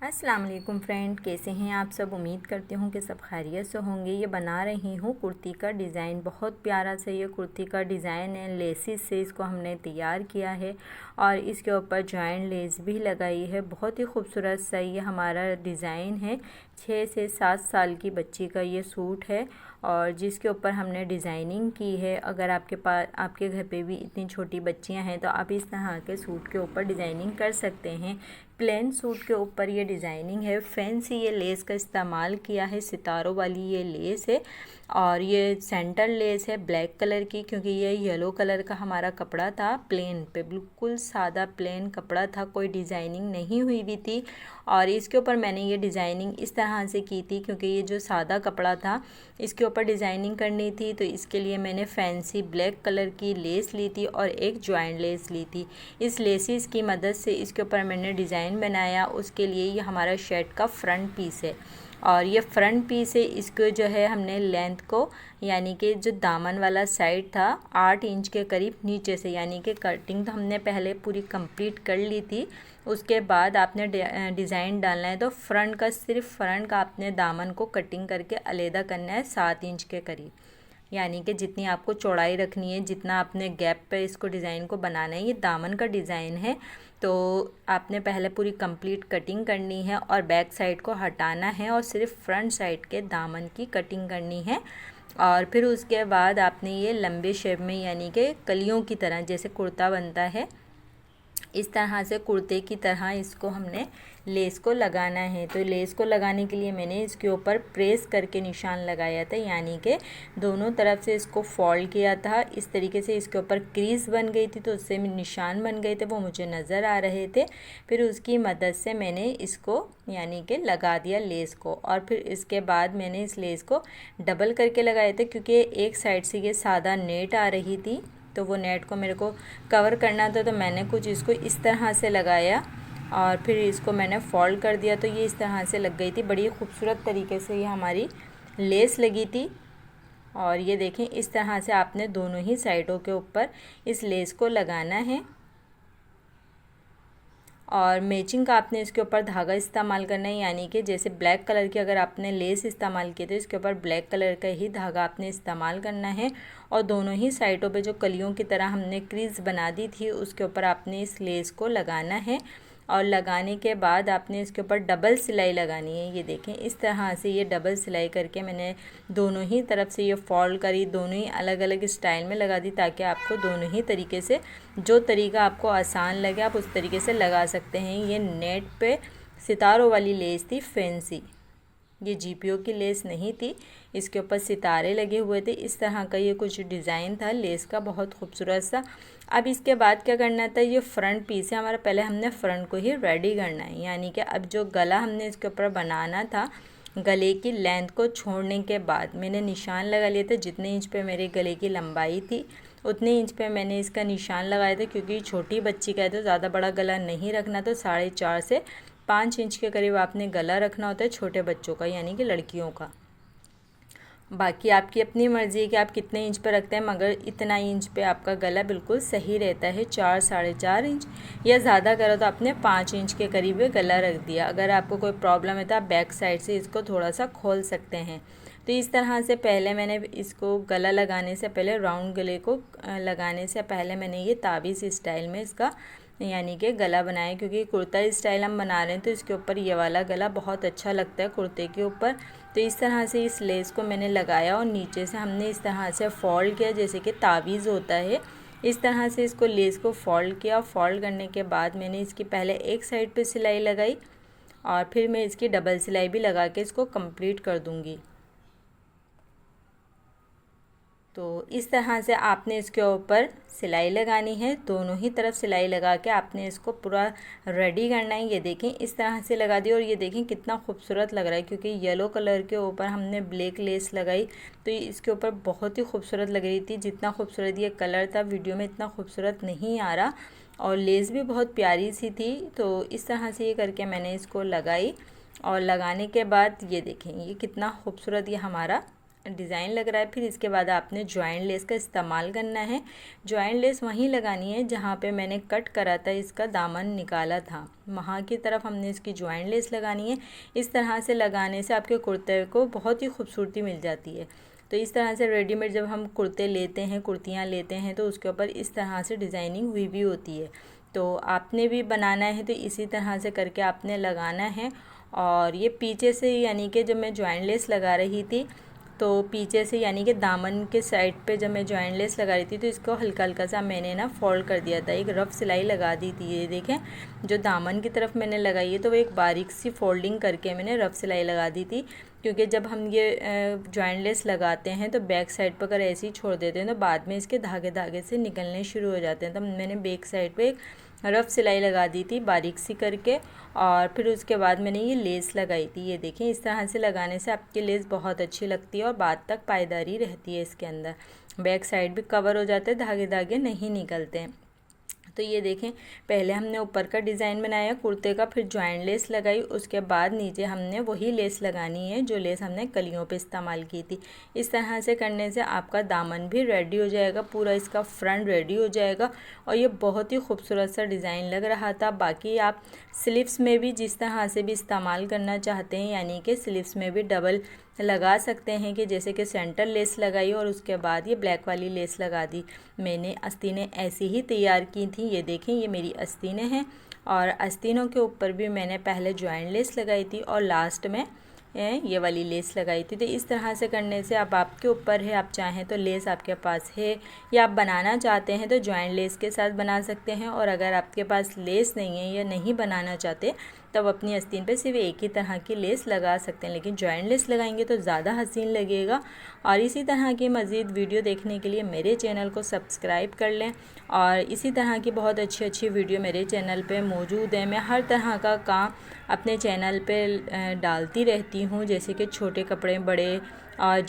अस्सलाम वालेकुम फ्रेंड, कैसे हैं आप सब। उम्मीद करती हूँ कि सब खैरियत से होंगे। ये बना रही हूँ कुर्ती का डिज़ाइन। बहुत प्यारा सा ये कुर्ती का डिज़ाइन है। लेसिस से इसको हमने तैयार किया है और इसके ऊपर जॉइंट लेस भी लगाई है। बहुत ही खूबसूरत सा ये हमारा डिज़ाइन है। 6 से 7 साल की बच्ची का ये सूट है और जिसके ऊपर हमने डिज़ाइनिंग की है। अगर आपके घर पे भी इतनी छोटी बच्चियां हैं तो आप इस तरह के सूट के ऊपर डिज़ाइनिंग कर सकते हैं। प्लेन सूट के ऊपर ये डिज़ाइनिंग है। फैंसी ये लेस का इस्तेमाल किया है, सितारों वाली ये लेस है और ये सेंटर लेस है ब्लैक कलर की, क्योंकि ये येलो कलर का हमारा कपड़ा था। प्लेन पे बिल्कुल सादा प्लेन कपड़ा था, कोई डिज़ाइनिंग नहीं हुई भी थी। और इसके ऊपर मैंने ये डिज़ाइनिंग इस तरह से की थी क्योंकि ये जो सादा कपड़ा था इसके ऊपर डिज़ाइनिंग करनी थी, तो इसके लिए मैंने फैंसी ब्लैक कलर की लेस ली थी और एक जॉइंट लेस ली थी। इस लेसिस की मदद से इसके ऊपर मैंने डिज़ाइन बनाया। उसके लिए ये हमारा शर्ट का फ्रंट पीस है और ये फ्रंट पीस है। इसको जो है हमने लेंथ को, यानी कि जो दामन वाला साइड था 8 इंच के करीब नीचे से, यानी कि कटिंग तो हमने पहले पूरी कंप्लीट कर ली थी। उसके बाद आपने डिज़ाइन डालना है तो फ्रंट का, सिर्फ फ्रंट का आपने दामन को कटिंग करके अलहदा करना है 7 इंच के करीब, यानी कि जितनी आपको चौड़ाई रखनी है, जितना आपने गैप पे इसको डिज़ाइन को बनाना है। ये दामन का डिज़ाइन है तो आपने पहले पूरी कंप्लीट कटिंग करनी है और बैक साइड को हटाना है और सिर्फ फ्रंट साइड के दामन की कटिंग करनी है। और फिर उसके बाद आपने ये लंबे शेप में, यानी कि कलियों की तरह जैसे कुर्ता बनता है, इस तरह से कुर्ते की तरह इसको हमने लेस को लगाना है। तो लेस को लगाने के लिए मैंने इसके ऊपर प्रेस करके निशान लगाया था, यानी कि दोनों तरफ से इसको फोल्ड किया था। इस तरीके से इसके ऊपर क्रीज बन गई थी तो उससे निशान बन गए थे, वो मुझे नज़र आ रहे थे। फिर उसकी मदद से मैंने इसको यानी कि लगा दिया लेस को। और फिर इसके बाद मैंने इस लेस को डबल करके लगाया था क्योंकि एक साइड से ये सादा नेट आ रही थी तो वो नेट को मेरे को कवर करना था, तो मैंने कुछ इसको इस तरह से लगाया और फिर इसको मैंने फोल्ड कर दिया तो ये इस तरह से लग गई थी। बड़ी खूबसूरत तरीके से ये हमारी लेस लगी थी। और ये देखें, इस तरह से आपने दोनों ही साइडों के ऊपर इस लेस को लगाना है और मैचिंग का आपने इसके ऊपर धागा इस्तेमाल करना है, यानी कि जैसे ब्लैक कलर की अगर आपने लेस इस्तेमाल की तो इसके ऊपर ब्लैक कलर का ही धागा आपने इस्तेमाल करना है। और दोनों ही साइडों पे जो कलियों की तरह हमने क्रीज बना दी थी उसके ऊपर आपने इस लेस को लगाना है। और लगाने के बाद आपने इसके ऊपर डबल सिलाई लगानी है। ये देखें, इस तरह से ये डबल सिलाई करके मैंने दोनों ही तरफ से ये फोल्ड करी, दोनों ही अलग अलग स्टाइल में लगा दी ताकि आपको दोनों ही तरीके से, जो तरीका आपको आसान लगे आप उस तरीके से लगा सकते हैं। ये नेट पे सितारों वाली लेस थी फैंसी, ये जीपीओ की लेस नहीं थी, इसके ऊपर सितारे लगे हुए थे। इस तरह का ये कुछ डिज़ाइन था लेस का, बहुत खूबसूरत सा। अब इसके बाद क्या करना था, ये फ्रंट पीस है हमारा, पहले हमने फ्रंट को ही रेडी करना है, यानी कि अब जो गला हमने इसके ऊपर बनाना था, गले की लेंथ को छोड़ने के बाद मैंने निशान लगा लिया था। जितने इंच पे मेरे गले की लंबाई थी उतने इंच पे मैंने इसका निशान लगाया था, क्योंकि छोटी बच्ची का है तो ज़्यादा बड़ा गला नहीं रखना। तो 4.5 से 5 इंच के करीब आपने गला रखना होता है छोटे बच्चों का, यानी कि लड़कियों का। बाकी आपकी अपनी मर्ज़ी है कि आप कितने इंच पे रखते हैं, मगर इतना इंच पे आपका गला बिल्कुल सही रहता है। 4 साढ़े 4 इंच या ज़्यादा करो तो आपने 5 इंच के करीब गला रख दिया। अगर आपको कोई प्रॉब्लम है तो आप बैक साइड से इसको थोड़ा सा खोल सकते हैं। तो इस तरह से पहले मैंने इसको गला लगाने से पहले, राउंड गले को लगाने से पहले मैंने ये ताबीज़ स्टाइल में इसका यानी कि गला बनाया, क्योंकि कुर्ता स्टाइल हम बना रहे हैं तो इसके ऊपर ये वाला गला बहुत अच्छा लगता है कुर्ते के ऊपर। तो इस तरह से इस लेस को मैंने लगाया और नीचे से हमने इस तरह से फोल्ड किया जैसे कि ताबीज़ होता है। इस तरह से इसको लेस को फोल्ड किया। फोल्ड करने के बाद मैंने इसकी पहले एक साइड पे सिलाई लगाई और फिर मैं इसकी डबल सिलाई भी लगा के इसको कंप्लीट कर दूँगी। तो इस तरह से आपने इसके ऊपर सिलाई लगानी है, दोनों ही तरफ सिलाई लगा के आपने इसको पूरा रेडी करना है। ये देखें, इस तरह से लगा दी और ये देखें कितना खूबसूरत लग रहा है, क्योंकि येलो कलर के ऊपर हमने ब्लैक लेस लगाई तो इसके ऊपर बहुत ही खूबसूरत लग रही थी। जितना खूबसूरत ये कलर था वीडियो में इतना खूबसूरत नहीं आ रहा, और लेस भी बहुत प्यारी सी थी। तो इस तरह से ये करके मैंने इसको लगाई और लगाने के बाद ये देखें ये कितना खूबसूरत ये हमारा डिज़ाइन लग रहा है। फिर इसके बाद आपने जॉइंट लेस का इस्तेमाल करना है। जॉइंट लेस वहीं लगानी है जहाँ पे मैंने कट करा था, इसका दामन निकाला था, वहाँ की तरफ हमने इसकी जॉइंट लेस लगानी है। इस तरह से लगाने से आपके कुर्ते को बहुत ही खूबसूरती मिल जाती है। तो इस तरह से रेडीमेड जब हम कुर्ते लेते हैं, कुर्तियाँ लेते हैं, तो उसके ऊपर इस तरह से डिज़ाइनिंग हुई भी होती है। तो आपने भी बनाना है तो इसी तरह से करके आपने लगाना है। और ये पीछे से, यानी कि जब मैं जॉइंट लेस लगा रही थी तो पीछे से, यानी कि दामन के साइड पे जब मैं जॉइंट लेस लगा रही थी तो इसको हल्का हल्का सा मैंने ना फोल्ड कर दिया था, एक रफ़ सिलाई लगा दी थी। ये देखें, जो दामन की तरफ मैंने लगाई है तो वो एक बारीक सी फोल्डिंग करके मैंने रफ़ सिलाई लगा दी थी, क्योंकि जब हम ये जॉइंट लेस लगाते हैं तो बैक साइड पर अगर ऐसे ही छोड़ देते हैं तो बाद में इसके धागे धागे से निकलने शुरू हो जाते हैं। तो मैंने बैक साइड पे एक रफ़ सिलाई लगा दी थी बारीक सी करके, और फिर उसके बाद मैंने ये लेस लगाई थी। ये देखें, इस तरह से लगाने से आपकी लेस बहुत अच्छी लगती है और बाद तक पायदारी रहती है इसके अंदर। बैक साइड भी कवर हो जाते हैं, धागे धागे नहीं निकलते हैं। तो ये देखें, पहले हमने ऊपर का डिज़ाइन बनाया कुर्ते का, फिर जॉइंट लेस लगाई, उसके बाद नीचे हमने वही लेस लगानी है जो लेस हमने कलियों पे इस्तेमाल की थी। इस तरह से करने से आपका दामन भी रेडी हो जाएगा, पूरा इसका फ्रंट रेडी हो जाएगा और ये बहुत ही खूबसूरत सा डिज़ाइन लग रहा था। बाकी आप स्लीव्स में भी जिस तरह से भी इस्तेमाल करना चाहते हैं, यानी कि स्लीव्स में भी डबल लगा सकते हैं, कि जैसे कि सेंटर लेस लगाई और उसके बाद ये ब्लैक वाली लेस लगा दी। मैंने आस्तीनें ऐसी ही तैयार की थी। ये देखें, ये मेरी आस्तीनें हैं और आस्तीनों के ऊपर भी मैंने पहले जॉइंट लेस लगाई थी और लास्ट में ये वाली लेस लगाई थी। तो इस तरह से करने से अब आपके ऊपर है, आप चाहें तो लेस आपके पास है या आप बनाना चाहते हैं तो जॉइंट लेस के साथ बना सकते हैं, और अगर आपके पास लेस नहीं है या नहीं बनाना चाहते तब अपनी आस्तीन पे सिर्फ एक ही तरह की लेस लगा सकते हैं, लेकिन जॉइंट लेस लगाएंगे तो ज़्यादा हसीन लगेगा। और इसी तरह की मज़ीद वीडियो देखने के लिए मेरे चैनल को सब्सक्राइब कर लें, और इसी तरह की बहुत अच्छी अच्छी वीडियो मेरे चैनल पे मौजूद है। मैं हर तरह का काम अपने चैनल पे डालती रहती हूँ, जैसे कि छोटे कपड़े, बड़े और